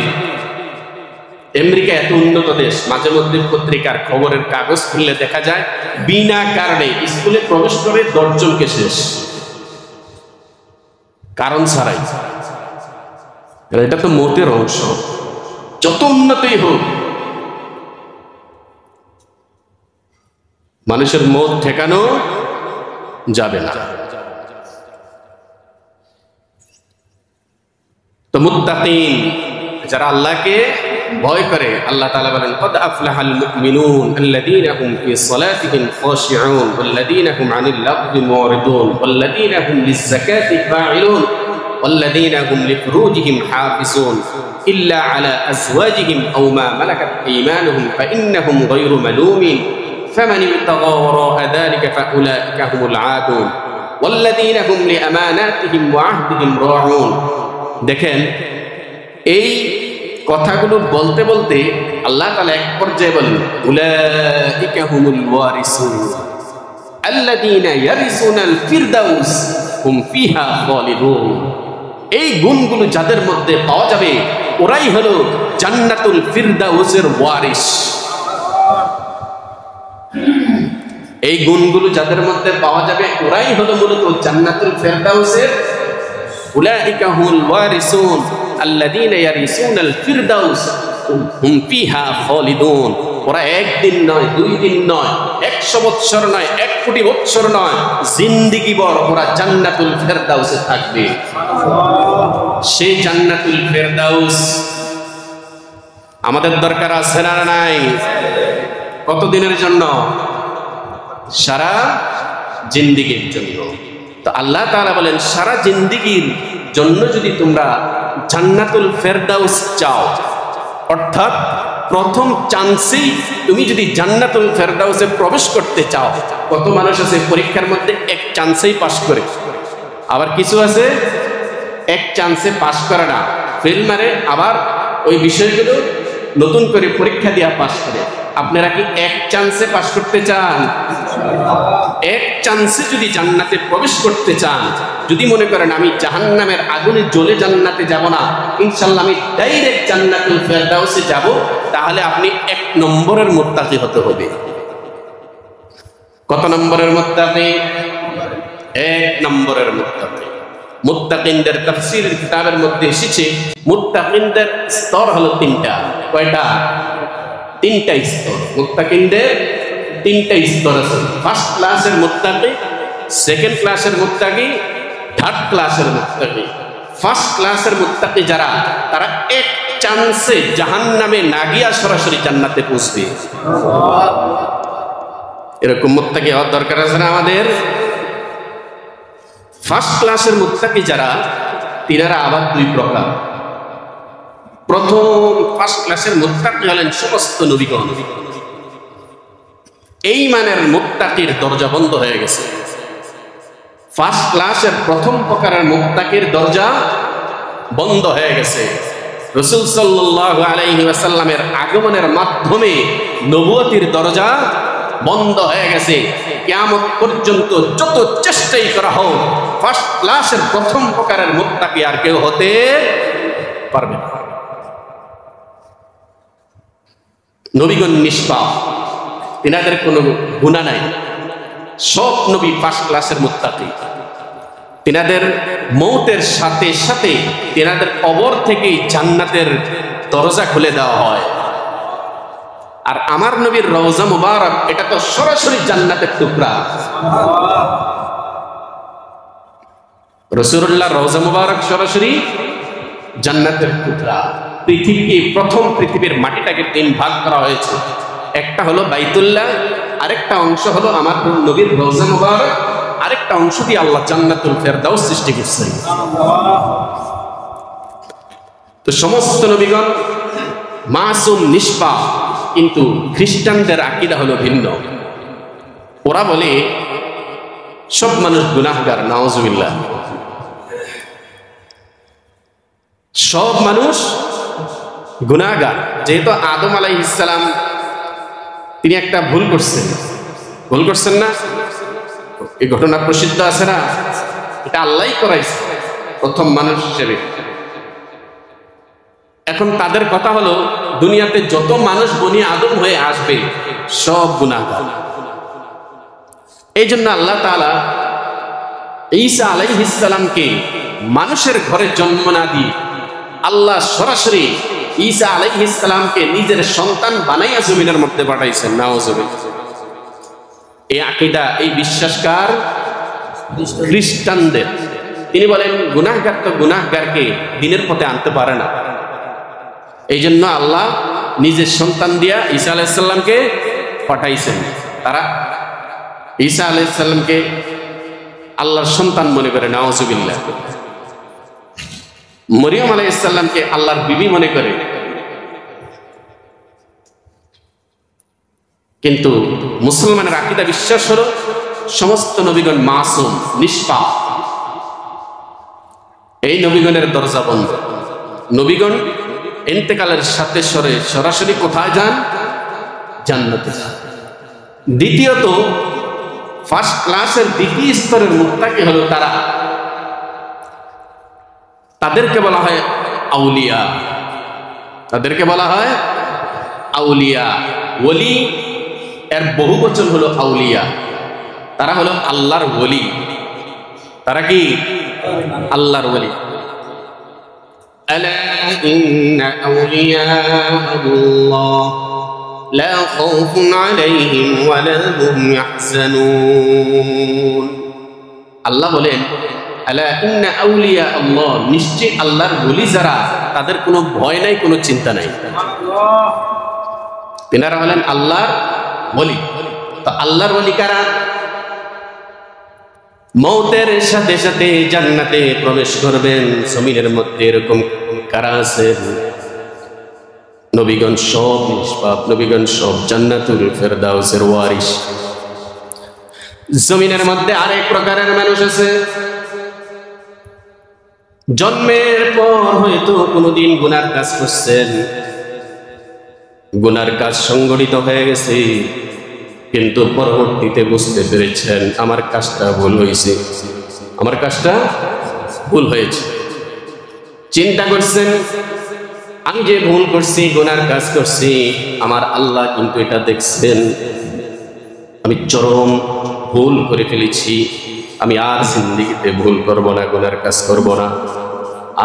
আমেরিকা এত উন্নত দেশ, মাঝে মধ্যে পত্রিকার খবরের কাগজ খুললে দেখা যায় বিনা কারণে স্কুলে প্রবেশ করে 10 জনকে শেষ, কারণ ছাড়াই। এটা তো মৌতের অংশ। যত উন্নতই হোক, মানুষের মৌত ঠেকানো যাবে না। তো মুত্তাকিন যারা আল্লাহকে ভয় করে, আল্লাহ তাআলা বলেন কদ আফলাহাল মুমিনুন আল্লাযীনা হুম ফি সালাতিহিম খাশিউন ওয়াল্লাযীনা হুম আনিল লাগবি মুরিদুন ওয়াল্লাযীনা হুম লিয-যাকাতি ফাঈলুন ওয়াল্লাযীনা হুম লিফুরুজিহিম হাফিজুন ইল্লা আলা আজওয়াজিহিম আও মা মালাকাত আইমানুহুম ফাইন্নাহুম গায়রু মালুমিন ফামান ইবতাগা ওয়ারা'a যালিকা ফাউলাইকা হুমুল আদুন ওয়াল্লাযীনা হুম লিআমানাতিহিম ওয়া আহদিহিম রাউন। দেখেন এই কথাগুলো বলতে বলতে আল্লাহ তাআলা এক পর্যায়ে বলেন উলাইকা হুমুল ওয়ারিসুন আল্লাযীনা ইয়ারিসুনাল ফিরদাউস হুম ফিহা খালিদুন। এই গুণগুলো যাদের মধ্যে পাওয়া যাবে ওরাই হলো জান্নাতুল ফিরদাউসের ওয়ারিস। এই গুণগুলো যাদের মধ্যে পাওয়া যাবে ওরাই হলো মূলত জান্নাতুল ফিরদাউসের। উলাইকা হুমুল ওয়ারিসুন আল্লাযীনা ইয়ারিসুনাল ফিরদাউস হুম ফিহা খালিদুন। ওরা একদিন নয়, 2 দিন নয়, 100 বছর নয়, 1 কোটি বছর নয়, জিন্দেগি ভর ওরা জান্নাতুল ফিরদাউসে থাকবে। সেই জান্নাতুল ফিরদাউস আমাদের দরকার আছে না নাই? কত দিনের জন্য? সারা জিন্দেগির জন্য। তো আল্লাহ তাআলা বলেন সারা জিন্দেগির জন্য যদি তোমরা জান্নাতুল ফেরদাউস চাও, অর্থাৎ প্রথম চান্সেই তুমি যদি জান্নাতুল ফেরদাউসে প্রবেশ করতে চাও, কত মানুষ আছে পরীক্ষার মধ্যে 1 চান্সেই পাস করে, আবার কিছু আছে 1 চান্সে পাস করে না, ফেল মারে, আবার ওই বিষয়গুলো নতুন করে পরীক্ষা দিয়া পাস করে। আপনারা কি 1 চান্সে পাস করতে চান? 1 চান্সে যদি জান্নাতে প্রবেশ করতে চান, যদি মনে করেন আমি জাহান্নামের আগুনে জ্বলে জান্নাতে যাব না, ইনশাআল্লাহ আমি ডাইরেক্ট জান্নাতুল ফেরদাউসে যাব, তাহলে আপনি 1 নম্বরের মুত্তাকি হতে হবে। কত নম্বরের মুত্তাকি? 1 নম্বরের মুত্তাকি। মুত্তাকিনদের তাফসীরের কিতাবের মধ্যে এসেছে মুত্তাকিনদের স্তর হলো 3টা। কয়টা? 3টা স্তর। মুত্তাকিনদের 3টা স্তর আছে। ফার্স্ট ক্লাসের মুত্তাকি, সেকেন্ড ক্লাসের মুত্তাকি, থার্ড ক্লাসের মুত্তাকি। ফার্স্ট ক্লাসের মুত্তাকি যারা, তারা 1 চান্সে জাহান্নামে না গিয়া সরাসরি জান্নাতে পৌঁছবে। এরকম মুত্তাকি হওয়ার দরকার আছে না আমাদের? ফার্স্ট ক্লাসের মুত্তাকি যারা, তিনারা আবার 2 প্রকার। প্রথম ফার্স্ট ক্লাসের মুত্তাকি হলেন সমস্ত নবীগণ। এই মানের মুত্তাকির দরজা বন্ধ হয়ে গেছে। ফার্স্ট ক্লাসের প্রথম প্রকারের মুত্তাকির দরজা বন্ধ হয়ে গেছে। রাসূল সাল্লাল্লাহু আলাইহি ওয়াসাল্লামের আগমনের মাধ্যমে নবুয়তির দরজা বন্ধ হয়ে গেছে। কিয়ামত পর্যন্ত যত চেষ্টাই করা হোক, ফার্স্ট ক্লাসের প্রথম প্রকারের মুত্তাকি আর কেউ হতে পারবে না। নবীগণ নিষ্পাপ, তিনাদের কোনো গুনাহ নাই। সব নবী ফার্স্ট ক্লাসের মুত্তাকি। তিনাদের মৌতের সাথে সাথে তিনাদের কবর থেকেই জান্নাতের দরজা খুলে দেওয়া হয়। আর আমার নবীর রওজা মুবারক, এটা তো সরাসরি জান্নাতের টুকরা। রাসূলুল্লাহর রওজা মুবারক সরাসরি জান্নাতের টুকরা। পৃথিবীর মাটিটাকে 3 ভাগ করা হয়েছে। একটা হলো বাইতুল্লাহ, আরেকটা অংশ হলো আমার নবীর রওজা মুবারক, আরেকটা অংশ দিয়ে আল্লাহ জান্নাতুল ফেরদাউস সৃষ্টি করছেন। তো সমস্ত নবীগণ মাসুম, নিষ্পাপ। কিন্তু খ্রিস্টানদের আকীদা হলো ভিন্ন। ওরা বলে সব মানুষ গুনাহগার, নাউজুবিল্লাহ। সব মানুষ গুনাহগার। যেহেতু আদম আলাইহিস সালাম তিনি একটা ভুল করছেন না? এই ঘটনা প্রসিদ্ধ আছে না? এটা আল্লাহই করাইছে প্রথম মানুষ হিসেবে। এখন তাদের কথা হলো, দুনিয়াতে যত মানুষ বনি আদম হয়ে আসবে সব গুনাহগার। এই জন্য আল্লাহ তাআলা ঈসা আলাইহিস সালামকে মানুষের ঘরে জন্ম না দিয়ে আল্লাহ সরাসরি ঈসা আলাইহিস সালামকে নিজের সন্তান বানাইয়া জমিনের মধ্যে পাঠাইছেন। নাউজুবিল্লাহ। এই আকীদা, এই বিশ্বাসকার খ্রিস্টানদের। তিনি বলেন গুনাহগার তো গুনাহগারকে দ্বীনের পথে আনতে পারে না। এই জন্য আল্লাহ নিজের সন্তান দিয়া ঈসা আলাইহিস সালামকে পাঠাইছেন। তারা ঈসা আলাইহিস সালামকে আল্লাহর সন্তান মনে করে। নাউজুবিল্লাহ। মরিয়ম আলাইহিস সালামকে আল্লাহর বিবি মনে করে। কিন্তু মুসলমানের আকীদা বিশ্বাস হলো সমস্ত নবীগণ মাসুম, নিষ্পাপ। এই নবীগণের দরজা বন্ধ। নবীগণ ইন্তেকালের সাথে সরাসরি কোথায় যান? জান্নাতে যান। দ্বিতীয়ত, ফার্স্ট ক্লাসের দ্বিতীয় স্তরের মুত্তাকি হলো তারা, তাদেরকে বলা হয় আউলিয়া। তাদেরকে বলা হয় আউলিয়া। ওলি এর বহুবচন হলো আউলিয়া। তারা হলো আল্লাহর ওলি। তারা কি? আল্লাহর ওলি। আলা ইন্না আউলিয়া আল্লাহ লা খাউফুন আলাইহিম ওয়া লা হুম ইয়াহজানুন। আল্লাহ বলেন, আলা ইন্না আউলিয়া আল্লাহ, নিশ্চয় আল্লাহর ওলি যারা, তাদের কোনো ভয় নাই, কোনো চিন্তা নাই। তিনারা হলেন আল্লাহর ওলি। তো আল্লাহর ওলি কারা? মৌতের সাথে সাথে জান্নাতে প্রবেশ করবেন। জমিনের মধ্যে এরকম কারা আছেন? নবীগণ সব নিষ্পাপ, নবীগণ সব জান্নাতুল ফেরদাউসের ওয়ারিস। জমিনের মধ্যে আরেক প্রকারের মানুষ আছে, জন্মের পর হয়তো কোনোদিন গুনার কাজ করছেন, গুনার কাজ সংগঠিত হয়ে গেছে, কিন্তু পরবর্তীতে বুঝতে পেরেছেন আমার কাজটা ভুল হয়েছে, আমার কাজটা ভুল হয়েছে। চিন্তা করছেন আমি যে ভুল করছি, গুনার কাজ করছি, আমার আল্লাহ কিন্তু এটা দেখছেন, আমি চরম ভুল করে ফেলেছি, আমি আর জিন্দেগিতে ভুল করব না, গুনার কাজ করব না,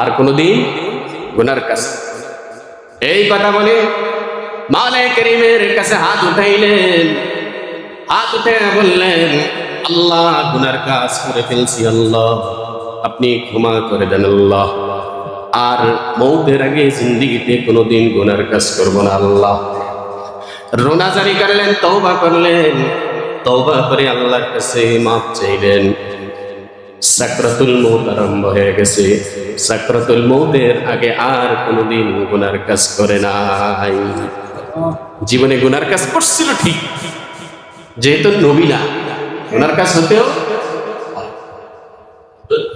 আর কোনোদিন গুনার কাজ। এই কথা বলে মাওলানা কারীমের কাছে হাত উঠাইলেন। হাত উঠে বললেন, আল্লাহ গুনার কাজ করে ফেলছি, আল্লাহ আপনি ক্ষমা করে দেন আল্লাহ, আর মৌতের আগে জিন্দেগিতে কোনোদিন গুনার কাজ করব না আল্লাহ। রোনা জারি করলেন, তওবা করলেন, তওবা করে আল্লাহর কাছে মাফ চাইলেন। সাকরাতুল মউত আরম্ভ হয়ে গেছে। সাকরাতুল মউতের আগে আর কোনোদিন গুনার কাজ করে নাই। জীবনে গুনার কাজ করছিল ঠিক, যেহেতু নবী না, গুনার কাজ হতেও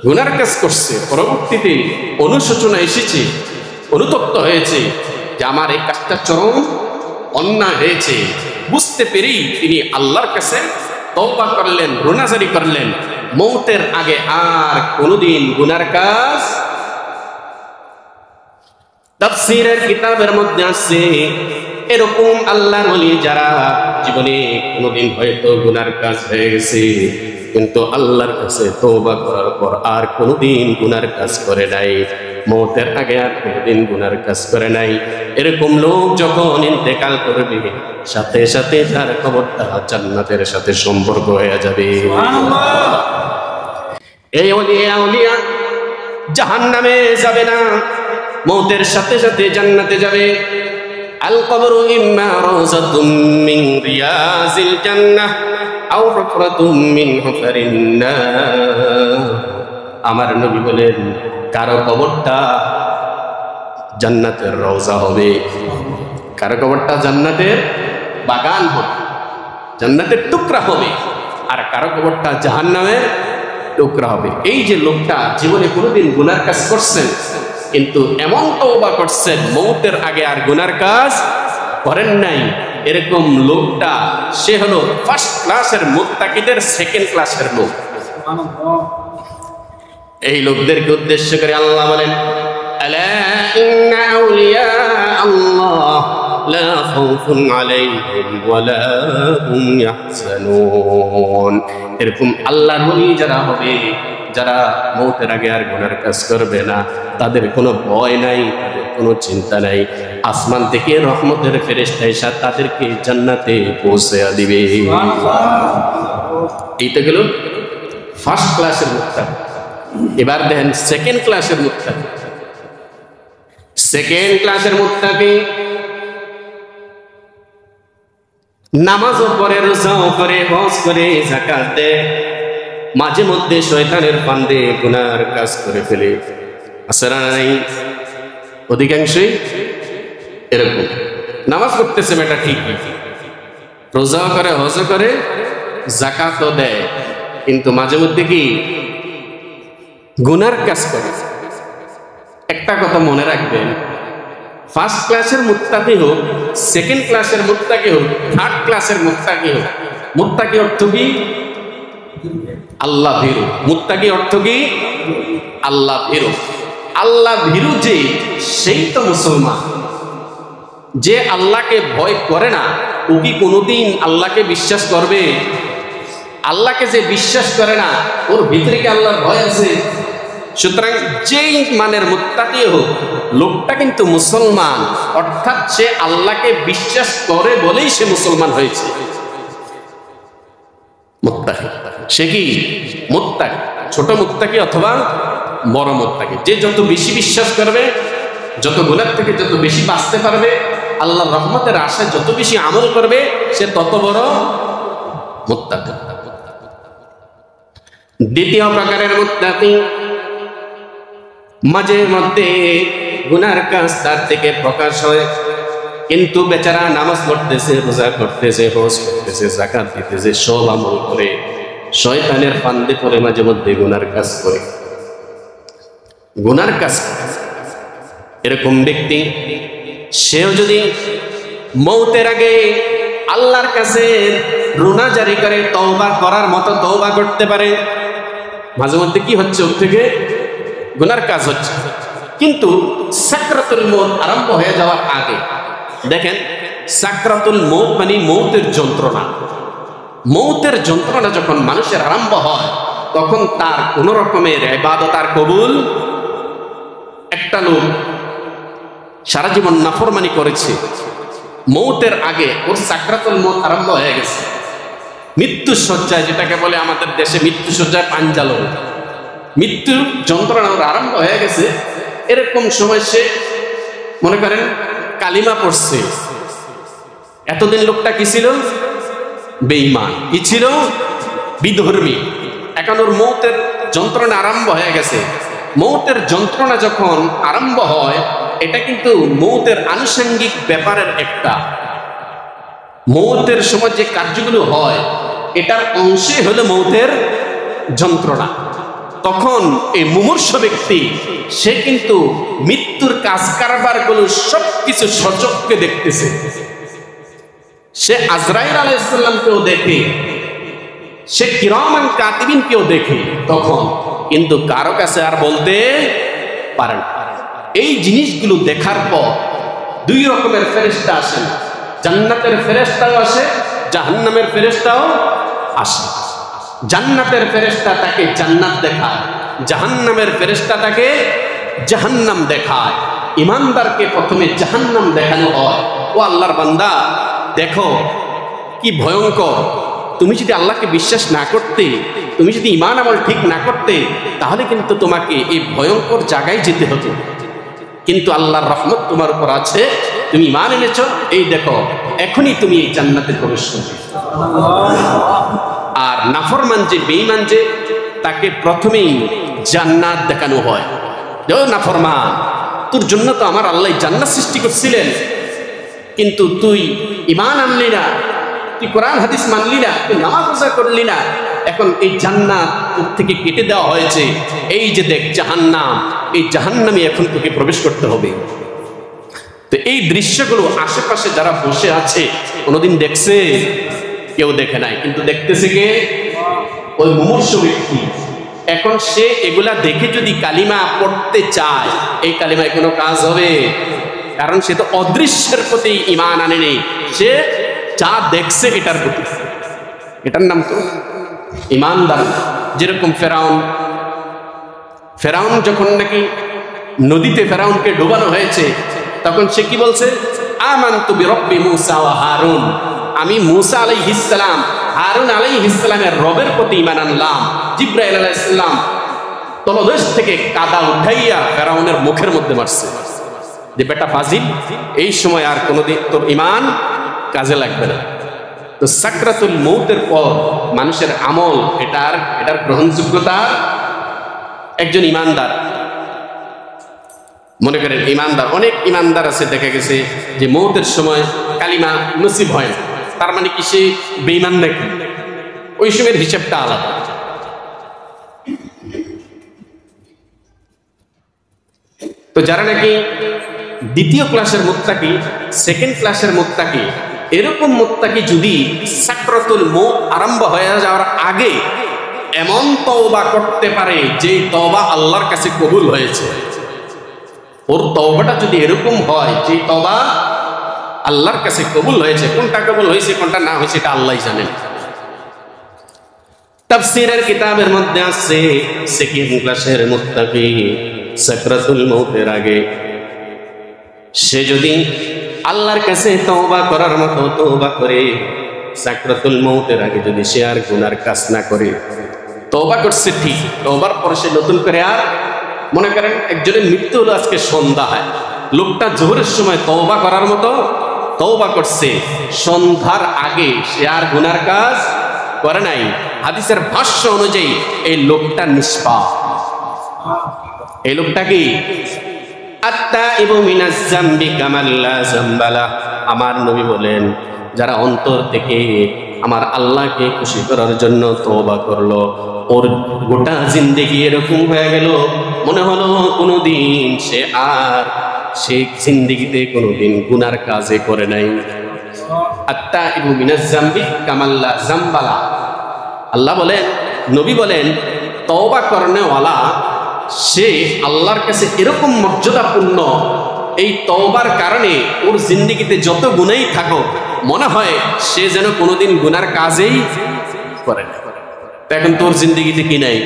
গুনার কাজ করছে, পরবর্তীতে অনুশোচনা এসেছে, অনুতপ্ত হয়েছে যে আমার এই কাজটা চরম অন্যায় হয়েছে, বুঝতে পেরেই তিনি আল্লাহর কাছে তওবা করলেন, রোনাজারি করলেন, মৌতের আগে আর কোনোদিন গুনার কাজ। তাফসীরের কিতাবের মধ্যে আছে এরকম আল্লাহর ওলি যারা জীবনে কোনোদিন হয়তো গুনার কাজ হয়ে গেছে, কিন্তু আল্লাহর কাছে তওবা করার পর আর কোনোদিন গুনার কাজ করে নাই, মৌতের আগে আর কোনোদিন গুনার কাজ করে নাই, এরকম লোক যখন ইন্তেকাল করবে সাথে সাথে তার কবরটা জান্নাতের সাথে সম্পর্ক হয়ে যাবে। এই আউলিয়া জাহান্নামে যাবে না, মৌতের সাথে সাথে জান্নাতে যাবে। আল কবরু ইম্মা রাওযাতুম মিন রিয়াজিল জান্নাহ আও হুফরাতুম মিন হুফারিন নার। আমার নবী বলেন কারো কবরটা জান্নাতের রওজা হবে, কারো কবরটা জান্নাতের বাগান হবে, জান্নাতের টুকরা হবে, আর কারো কবরটা জাহান্নামের টুকরা হবে। এই যে লোকটা জীবনে কোনোদিন গুনার কাজ করছেন, কিন্তু এমন তওবা করছেন মৌতের আগে আর গুনার কাজ করেন নাই, এরকম লোকটা সে হলো ফার্স্ট ক্লাসের মুত্তাকিদের সেকেন্ড ক্লাসের লোক। এই লোকদেরকে উদ্দেশ্য করে আল্লাহ বলেন আলা ইন্না আউলিয়া আল্লাহ লা খাউফুন আলাইহিম ওয়া লা হুম ইয়াহজানুন। এরকম আল্লাহর ওলি যারা হবে, যারা মৌতের আগে আর গুনার কাজ করবে না, তাদের কোনো ভয় নাই, তাদের কোনো চিন্তা নাই, আসমান থেকে রহমতের ফেরেশতা এসে তাদেরকে জান্নাতে পৌঁছে দিবে। এইটা গেল ফার্স্ট ক্লাসের মুত্তাকি। এবার দেখেন সেকেন্ড ক্লাসের মুত্তাকি। সেকেন্ড ক্লাসের মুত্তাকি নামাজও পড়ে, রোজাও করে, হজ করে, যাকাত দেয়, মাঝে মধ্যে শয়তানের ফান্দে গুনার কাজ করে ফেলে, আছে না নাই? অধিকাংশই এরকম। নামাজ পড়তেছে বেটা ঠিক, রোজাও করে, হজও করে, যাকাতও দেয়, কিন্তু মাঝে মধ্যে কি গুনার কাজ করে। একটা কথা মনে রাখবেন, ফার্স্ট ক্লাসের মুত্তাকি হোক, সেকেন্ড ক্লাসের মুত্তাকি হোক, থার্ড ক্লাসের মুত্তাকি হোক, মুত্তাকি অর্থ কি? আল্লাহ ভীরু। মুত্তাকি অর্থ কি? আল্লাহ ভীরু। আল্লাহ ভীরু যে, সেই তো মুসলমান। যে আল্লাহকে ভয় করে না, ও কি কোনোদিন আল্লাহকে বিশ্বাস করবে? আল্লাহকে যে বিশ্বাস করে না, ওর ভিতরে কি আল্লাহর ভয় আছে? সুতরাং যেই মানের মুত্তাকি হোক, লোকটা কিন্তু মুসলমান, অর্থাৎ সে আল্লাহকে বিশ্বাস করে বলেই সে মুসলমান হয়েছে। মুত্তাকি, সে কি মুত্তাকি? ছোট মুত্তাকি অথবা বড় মুত্তাকি। যে যত বেশি বিশ্বাস করবে, যত গুনাহ থেকে যত বেশি বাঁচতে পারবে, আল্লাহর রহমতের আশায় যত বেশি আমল করবে, সে তত বড় মুত্তাকি। দ্বিতীয় প্রকারের মুত্তাকি, মাঝে মধ্যে গুনার কাজ তার থেকে প্রকাশ হয়, কিন্তু বেচারা নামাজ পড়তেছে, রোজা করতেছে, হজ করতেছে, যাকাত দিতেছে, সব আমল করে, শয়তানের ফান্দে পড়ে মাঝে মধ্যে গুনার কাজ করে, গুনার কাজ করে। এরকম ব্যক্তি সেও যদি মৌতের আগে আল্লাহর কাছে রুনা জারি করে তওবা করার মতো তওবা করতে পারে, মাঝে মধ্যে কি হচ্ছে, ওর থেকে গুনার কাজ হচ্ছে, কিন্তু সাকরাতুল মউত আরম্ভ হয়ে যাওয়ার আগে দেখেন, সাকরাতুল মউত মানে মৌতের যন্ত্রণা। মৌতের যন্ত্রণা যখন মানুষের আরম্ভ হয়, তখন তার কোন রকমের ইবাদত আর কবুল। একটা লোক সারা জীবন নাফরমানি করেছে, মৌতের আগে ওর সাকরাতুল মউত আরম্ভ হয়ে গেছে, মৃত্যু শয্যায়, যেটাকে বলে আমাদের দেশে মৃত্যু শয্যায় পাঞ্জালো, মৃত্যু যন্ত্রণা ওর আরম্ভ হয়ে গেছে। এরকম সময় সে মনে করেন কালিমা পড়ছে। এতদিন লোকটা কি ছিল? বেঈমান। কি ছিল? বিধর্মী। এখন ওর মৌতের যন্ত্রণা আরম্ভ হয়ে গেছে। মৌতের যন্ত্রণা যখন আরম্ভ হয়, এটা কিন্তু মৌতের আনুষঙ্গিক ব্যাপারের একটা। মৌতের সময় যে কার্যগুলো হয় এটার অংশে হলো মৌতের যন্ত্রণা। তখন এই মুমূর্ষ ব্যক্তি সে কিন্তু মৃত্যুর কাজ কারবারগুলো সবকিছু সচক্ষে দেখতেছে। সে আজরাইল আলাইহিস সালামকেও দেখে, সে কিরামান কাতিবিনকেও দেখে, তখন কিন্তু কারো কাছে আর বলতে পারে না। এই জিনিসগুলো দেখার পর দুই রকমের ফেরেশতা আসেন, জান্নাতের ফেরেশতাও আসে, জাহান্নামের ফেরেশতাও আসে। জান্নাতের ফেরেশতা তাকে জান্নাত দেখায়, জাহান্নামের ফেরেশতা তাকে জাহান্নাম দেখায়। ঈমানদারকে প্রথমে জাহান্নাম দেখানো হয়। ও আল্লাহর বান্দা, দেখো কি ভয়ঙ্কর। তুমি যদি আল্লাহকে বিশ্বাস না করতে, তুমি যদি ঈমান আমল ঠিক না করতে, তাহলে কিন্তু তোমাকে এই ভয়ঙ্কর জায়গায় যেতে হতো। কিন্তু আল্লাহর রহমত তোমার উপর আছে, তুমি ঈমান এনেছো, এই দেখো এখনই তুমি এই জান্নাতে প্রবেশ করবে। আর নাফরমান যে, বেঈমান যে, তাকে প্রথমেই জান্নাত দেখানো হয়। ও নাফরমান, তোর জন্য তো আমার আল্লাহ জান্নাত সৃষ্টি করছিলেন, কিন্তু তুই ঈমান আনলি না, তুই কোরআন হাদিস মানলি না, তুই নামাজ রোজা করলি না, এখন এই জান্নাত তোর থেকে কেটে দেওয়া হয়েছে। এই যে দেখ জাহান্নাম, এই জাহান্নামে এখন তোকে প্রবেশ করতে হবে। তো এই দৃশ্যগুলো আশেপাশে যারা বসে আছে কোনোদিন দেখছে? কেউ দেখে নাই, কিন্তু দেখতেছে কে? ওই মুমূর্ষ ব্যক্তি। এখন সে এগুলা দেখে যদি কালিমা পড়তে চায়, এই কালিমায় কোনো কাজ হবে? কারণ সে তো অদৃশ্যের প্রতি ঈমান আনেনি, সে যা দেখছে এটার প্রতি। এটার নাম তো ঈমানদার। যেরকম ফেরাউন যখন নাকি নদীতে ফেরাউনকে ডোবানো হয়েছে, তখন সে কি বলছে? আমানতু বিরব্বি মূসা ওয়া হারুন, আমি মূসা আলাইহিস সালাম, হারুন আলাইহিস সালামের রবের প্রতি ঈমান আনলাম। জিবরাইল আলাইহিস সালাম তলদেশ থেকে কাদা উঠাইয়া ফেরাউনের মুখের মধ্যে মারছে যে বেটা ফাজিল, এই সময় আর কোনোদিন তোর ঈমান কাজে লাগবে না। তো সাকরাতুল মৌতের পর মানুষের আমল, এটার গ্রহণযোগ্যতা, একজন ঈমানদার, মনে করেন ঈমানদার, অনেক ঈমানদার আছে দেখা গেছে যে মৌতের সময় কালিমা নসিব হয় না, তার মানে কি সে বেঈমান নাকি? ওই সময়ের হিসাবটা আলাদা। তো যারা নাকি দ্বিতীয় ক্লাসের মুত্তাকি, সেকেন্ড ক্লাসের মুত্তাকি, এরকম মুত্তাকি যদি সাকরাতুল মৌত আরম্ভ হয়ে যাওয়ার আগে এমন তওবা করতে পারে যে তওবা আল্লাহর কাছে কবুল হয়েছে, ওর তওবাটা যদি এরকম হয় যে তওবা আল্লাহর কাছে কবুল হয়েছে, কোনটা কবুল হয়েছে কোনটা না হয়েছে এটা আল্লাহই জানেন। তাফসীরের কিতাবের মধ্যে আছে সেকেন্ড ক্লাসের মুত্তাকি সাকরাতুল মৌতের আগে সে যদি আল্লাহর কাছে তওবা করার মতো তওবা করে, সাকরাতুল মৌতের আগে যদি সে আর গুনার কাজ না করে, তওবা করছে ঠিক, তওবার পরে সে নতুন করে আর, মনে করেন একজনের মৃত্যু হলো আজকে সন্ধ্যায়, লোকটা জোহরের সময় তওবা করার মতো তওবা করছে, সন্ধ্যার আগে সে আর গুনার কাজ করে নাই, হাদিসের ভাষ্য অনুযায়ী এই লোকটা নিষ্পাপ। এই লোকটা কি? আত্তাইবু মিনাজ যামবি কামান লা যামবা লাহ। আমার নবী বলেন, যারা অন্তর থেকে আমার আল্লাহকে খুশি করার জন্য তওবা করলো, ওর গোটা জিন্দেগি এরকম হয়ে গেল মনে হলো কোনোদিন সে আর সেই জিন্দেগিতে কোনোদিন গুনার কাজে করে নাই। আত্তাইবু মিনাজ যামবি কামান লা যামবা লাহ। আল্লাহ বলেন, নবী বলেন, তওবা করনেওয়ালা সে আল্লাহর কাছে এরকম মর্যাদাপূর্ণ, এই তওবার কারণে ওর জিন্দেগিতে যত গুনাহই থাকুক মনে হয় সে যেন কোনোদিন গুনার কাজেই করে না। এখন তোর জিন্দেগিতে কি নাই?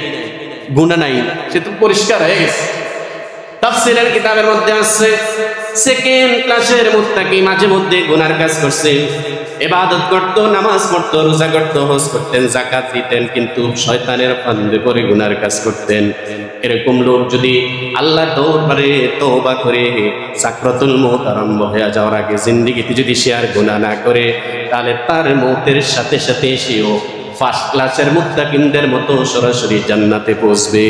গুনাহ নাই, সে তো পরিষ্কার হয়ে গেছে। তাফসীরের কিতাবের মধ্যে আছে সেকেন্ড ক্লাসের মুত্তাকি মাঝে মধ্যে গুনার কাজ করছে, ইবাদত করত, নামাজ পড়তো, রোজা করতো, হজ করতেন, যাকাত দিতেন, কিন্তু শয়তানের ফান্দে পড়ে গুনার কাজ করতেন। এরকম লোক যদি আল্লাহর দরবারে তওবা করে সাকরাতুল মৌত আরম্ভ হয়ে যাওয়ার আগে জিন্দেগিতে যদি সে আর গুনাহ না করে, তাহলে তার মৌতের সাথে সাথে সেও ফার্স্ট ক্লাসের মুত্তাকিনদের মতো সরাসরি জান্নাতে পৌঁছবে।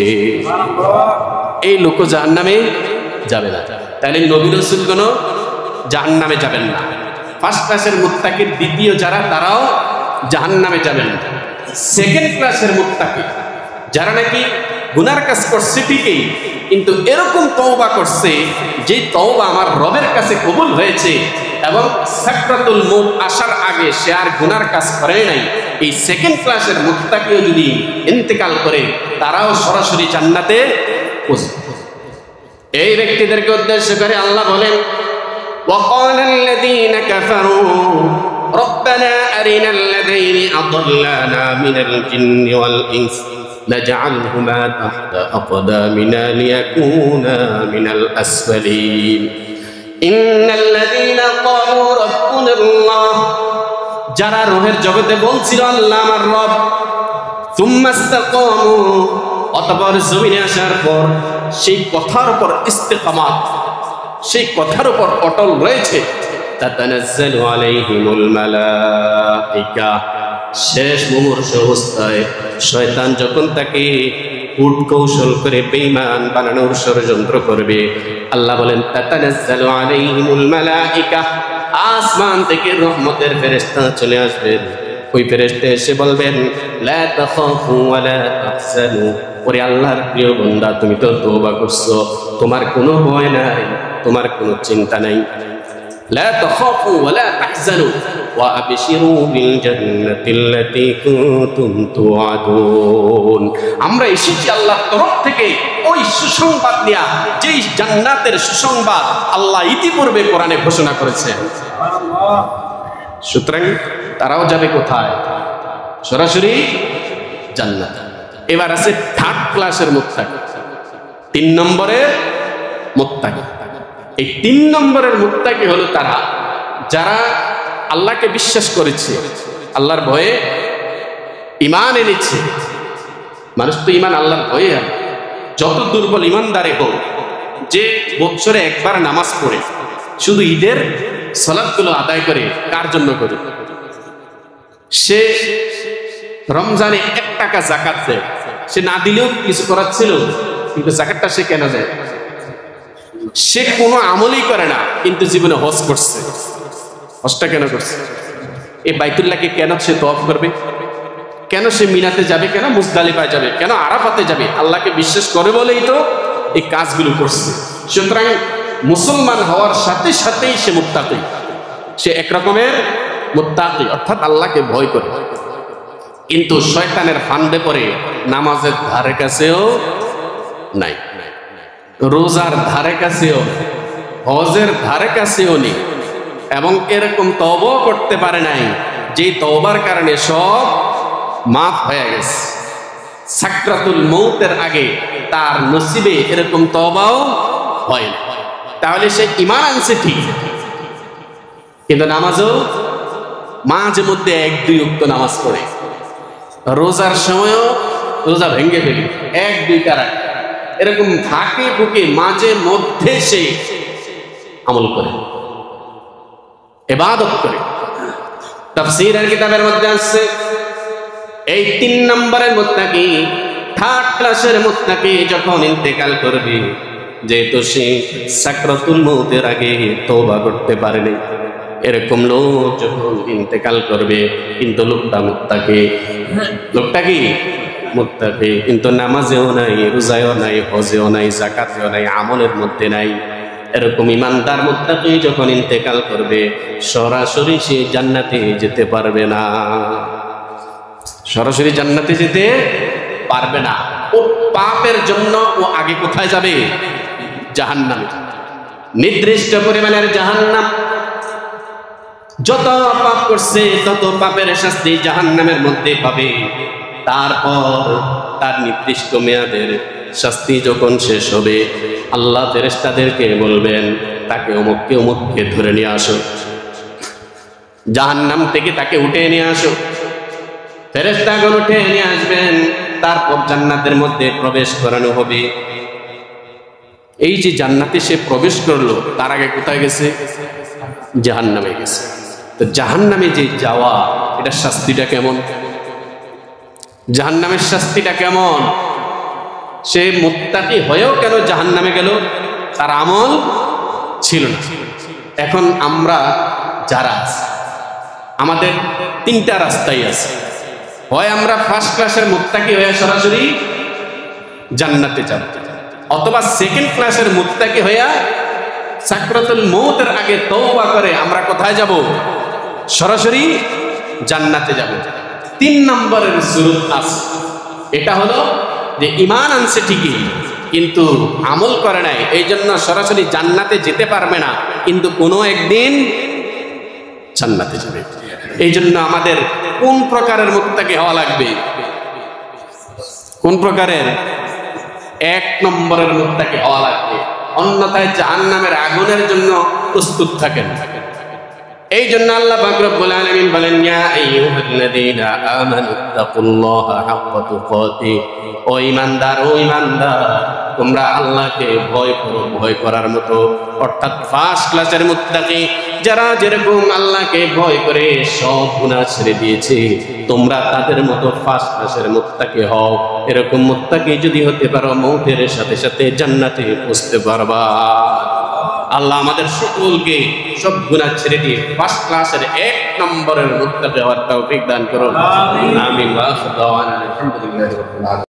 এই লোক জাহান্নামে যাবে না। তাহলে নবী রাসূলগণ জাহান্নামে যাবেন না, ফার্স্ট ক্লাসের মুত্তাকির দ্বিতীয় যারা, তারাও জাহান্নামে যাবেন। সেকেন্ড ক্লাসের মুত্তাকি যারা নাকি গুনার কাজ করছে ঠিকই, কিন্তু এরকম তওবা করছে যে তওবা আমার রবের কাছে কবুল হয়েছে, এবং সাকরাতুল মউত আসার আগে সে আর গুনার কাজ করে নাই, এই সেকেন্ড ক্লাসের মুত্তাকিও যদি ইন্তেকাল করে, তারাও সরাসরি জান্নাতে পৌঁছবে। এই ব্যক্তিদেরকে উদ্দেশ্য করে আল্লাহ বলেন, وقال الذين كفروا ربنا أرنا الذين أضلانا من الجن والإنس نجعلهما تحت أقدامنا ليكونا من الأسفلين إن الذين قالوا ربنا الله যারা রূহের জগতে বলছিল আল্লাহ আমার রব, ثم استقاموا অতঃপর জমিনে আসার পর সেই কথার উপর ইস্তেকামাত, সেই কথার উপর অটল রয়েছে, তাতানাজ্জালু আলাইহিমুল মালাইকা, শেষ মুমূর্ষ অবস্থায় শয়তান যখন তাকে কূট কৌশল করে বেঈমান বানানোর ষড়যন্ত্র করবে, আল্লাহ বলেন তাতানাজ্জালু আলাইহিমুল মালাইকা, আসমান থেকে রহমতের ফেরেশতা চলে আসবেন। ওই ফেরেশতা এসে বলবেন, লা তাখাফু ওয়া লা তাহজানু, ওরে আল্লাহর প্রিয় বান্দা, তুমি তো তওবা করছো, তোমার কোনো ভয় নাই, তোমার কোনো চিন্তা নাই। লা তাখাফু ওয়া লা তাহজানু ওয়া আবশিরু বিল জান্নাতিল্লাতী কুনতুম তুআদুন, আমরা এসেছি আল্লাহর তরফ থেকে ওই সুসংবাদ নিয়ে, যেই জান্নাতের সুসংবাদ আল্লাহ ইতিপূর্বে কোরআনে ঘোষণা করেছেন। সুবহানাল্লাহ। সুতরাং তারাও যাবে কোথায়? সরাসরি জান্নাত। এবার আছে থার্ড ক্লাসের মুত্তাকি, 3 নম্বরের মুত্তাকি। এই 3 নম্বরের মুত্তাকি হলো তারা যারা আল্লাহকে বিশ্বাস করেছে, আল্লাহর ভয়ে ঈমান এনেছে। মানুষ তো ঈমান আল্লাহর ভয়ে আনে। যত দুর্বল ঈমানদারে হোক, যে বছরে একবার নামাজ পড়ে শুধু ঈদের সালাতগুলো আদায় করে, কার জন্য করে? সে রমজানে 1 টাকা যাকাত দেয়, সে না দিলেও কিছু করার ছিল, কিন্তু যাকাতটা সে কেন দেয়? সে কোনো আমলই করে না, কিন্তু জীবনে হজ করছে। হজটা কেন করছে? এই বাইতুল্লাহকে কেন সে তওয়াফ করবে? কেন সে মিনাতে যাবে? কেন মুজদালিফায় যাবে? কেন আরাফাতে যাবে? আল্লাহকে বিশ্বাস করে বলেই তো এই কাজগুলো করছে। সুতরাং মুসলমান হওয়ার সাথে সাথেই সে মুত্তাকি, সে একরকমের মুত্তাকি, অর্থাৎ আল্লাহকে ভয় করে। কিন্তু শয়তানের ফান্দে পড়ে নামাজের ধারে কাছেও নাই, রোজার ধারে কাছেও, হজের ধারে কাছেও নেই, এবং এরকম তওবা করতে পারে নাই যে তওবার কারণে সব মাফ হয়ে গেছে। সাকরাতুল মউতের আগে তার নসিবে এরকম তওবাও হয় না। তাহলে সে ঈমান আনছে ঠিক, কিন্তু নামাজও মাঝে মধ্যে 1-2 ওয়াক্ত নামাজ পড়ে, রোজার সময়ও রোজা ভেঙে ফেলি 1-2টা রাখে, এরকম ফাঁকে ফুঁকে মাঝে মধ্যে সে আমল করে, ইবাদত করে। তাফসীরের কিতাবের মধ্যে আছে এই 3 নম্বরের মুত্তাকি, থার্ড ক্লাসের মুত্তাকি যখন ইন্তেকাল করবে, যেহেতু সে সাকরাতুল মউতের আগে তওবা করতে পারেনি, এরকম লোক যখন ইন্তেকাল করবে, কিন্তু লোকটা মুত্তাকি, লোকটা কি মুত্তাকি, কিন্তু নামাজেও নাই, রোজায়ও নাই, হজেও নাই, যাকাতেও নাই, আমলের মধ্যে নাই, এরকম ইমানদার মুত্তাকি যখন ইন্তেকাল করবে, সরাসরি সে জান্নাতে যেতে পারবে না, সরাসরি জান্নাতে যেতে পারবে না। ও পাপের জন্য ও আগে কোথায় যাবে? জাহান্নামে। নির্দিষ্ট পরিমাণের জাহান্নাম, যত পাপ করছে তত পাপের শাস্তি জাহান্নামের মধ্যে পাবে। তারপর তার নির্দিষ্ট মেয়াদের শাস্তি যখন শেষ হবে, আল্লাহ ফেরেশতাদেরকে বলবেন তাকে অমুককে অমুককে ধরে নিয়ে আসো, জাহান্নাম থেকে তাকে উঠে নিয়ে আসো। ফেরেশতাগণ উঠে নিয়ে আসবেন, তারপর জান্নাতের মধ্যে প্রবেশ করানো হবে। এই যে জান্নাতে সে প্রবেশ করলো, তার আগে কোথায় গেছে? জাহান্নামে গেছে। তো জাহান্নামে যে যাওয়া, এটা শাস্তিটা কেমন? জাহান্নামের শাস্তিটা কেমন? সে মুত্তাকি হয়েও কেন জাহান্নামে গেল? তার আমল ছিল না। এখন আমরা যারা আছে, আমাদের তিনটা রাস্তাই আছে। হয় আমরা ফার্স্ট ক্লাসের মুত্তাকি হয়ে সরাসরি জান্নাতে যাব, অথবা সেকেন্ড ক্লাসের মুত্তাকি হইয়া সাকরাতুল মউতের আগে তওবা করে আমরা কোথায় যাব? সরাসরি জান্নাতে যাব। 3 নম্বরের সুরত আছে, এটা হলো যে ঈমান আনছে ঠিকই কিন্তু আমল করে নাই, এই জন্য সরাসরি জান্নাতে যেতে পারবে না, কিন্তু কোনো একদিন জান্নাতে যাবে। এই জন্য আমাদের কোন প্রকারের মুত্তাকি হওয়া লাগবে? কোন প্রকারের? 1 নম্বরের মুত্তাকি হওয়া লাগবে, অন্যথায় জাহান্নামের আগুনের জন্য প্রস্তুত থাকেন। এই জন্য আল্লাহ পাক রব্বুল আলামিন বলেন, ইয়া আইয়ুহাল্লাযীনা আমানুত্তাকুল্লাহা হাক্কা তুকাতিহ, ও ঈমানদার, ও ঈমানদার, তোমরা আল্লাহকে ভয় করো ভয় করার মতো। অর্থাৎ ফার্স্ট ক্লাসের মুত্তাকি যারা যেরকম আল্লাহকে ভয় করে সব গুনাহ ছেড়ে দিয়েছে, তোমরা তাদের মতো ফার্স্ট ক্লাসের মুত্তাকি হও। এরকম মুত্তাকি যদি হতে পারো, মউতের সাথে সাথে জান্নাতে পৌঁছতে পারবা। আল্লাহ আমাদের সকলকে সব গুনাহ ছেড়ে দিয়ে ফার্স্ট ক্লাসের 1 নম্বরের মুত্তাকি হওয়ার তৌফিক দান করুন। আমিন। ওয়া আখিরু দাওয়ানা আলহামদুলিল্লাহি রাব্বিল আলামিন।